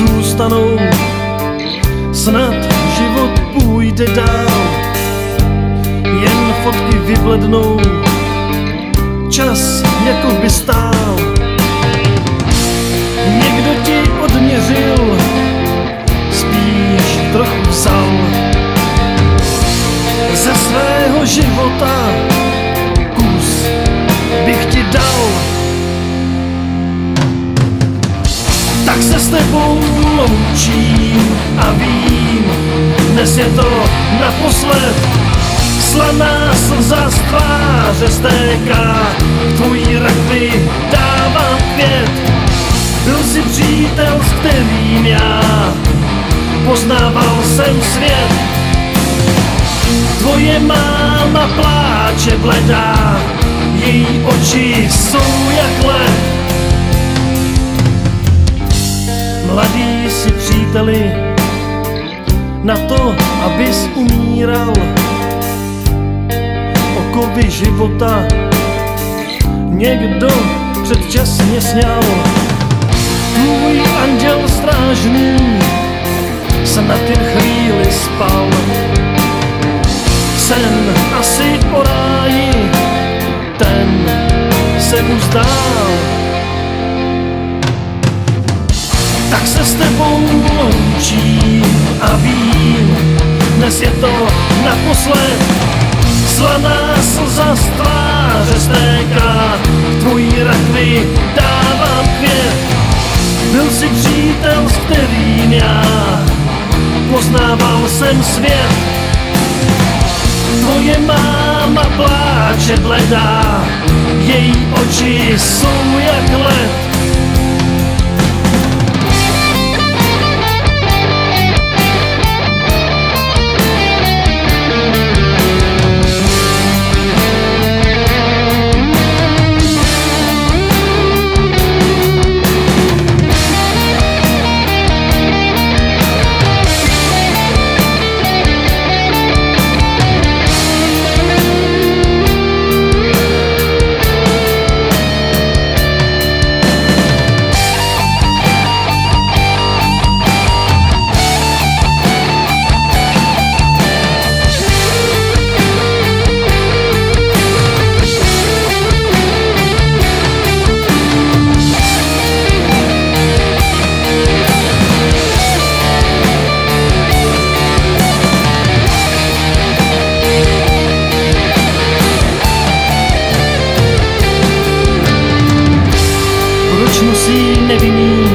zůstanou, snad život půjde dál. Jen fotky vyblednou, čas jako by stál. Někdo ti odměřil, spíš trochu vzal ze svého života, kus bych ti dal. Tak se s tebou loučím a vím, dnes je to naposled. Slaná slza z tváře stéká, k tvojí rakvi dávám květ. Byl jsi přítel, s kterým já poznával jsem svět. Tvoje máma pláče bledá, její oči jsou jak led. Mladý si příteli, na to, abys umíral, okovy života někdo předčasně sňal. Tvůj anděl strážný snad jen chvíli spal. Sen asi o ráji, ten se mu zdál. Tak se s tebou loučím a vím, dnes je to naposled. Slaná slza z tváře stéká, k tvojí rakvi dávám květ. Byl jsi přítel, s kterým já poznával jsem svět. Tvoje máma pláče bledá, její oči jsou jak led. Musí nevinný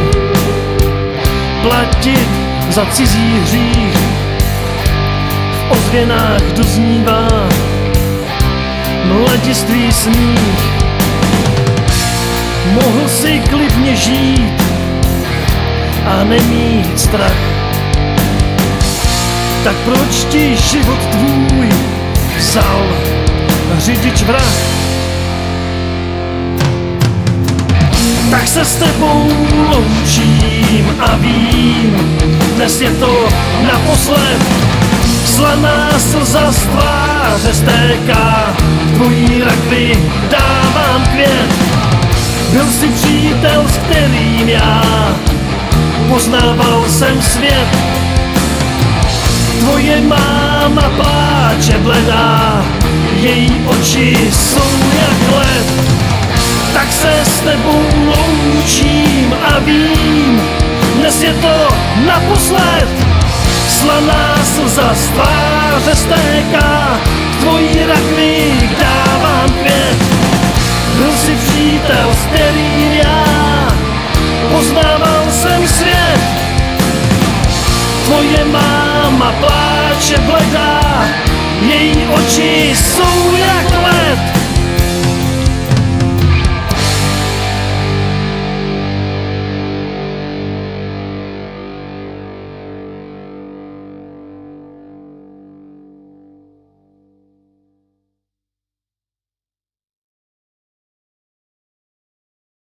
platit za cizí hřích. V ozvěnách doznívá mladiství smích. Mohl si klidně žít a nemít strach. Tak proč ti život tvůj vzal řidič vrah? Tak se s tebou loučím a vím, dnes je to naposled. Slaná slza z tváře stéká, k tvojí rakvi dávám květ. Byl jsi přítel, s kterým já poznával jsem svět. Tvoje máma pláče bledá, její oči jsou jak led. Tak se s tebou loučím a vím, dnes je to naposled. Slaná slza z tváře stéká, k tvojí rakvi dávám květ. Byl jsi přítel, s kterým já poznával jsem svět. Tvoje máma pláče bledá, její oči jsou jak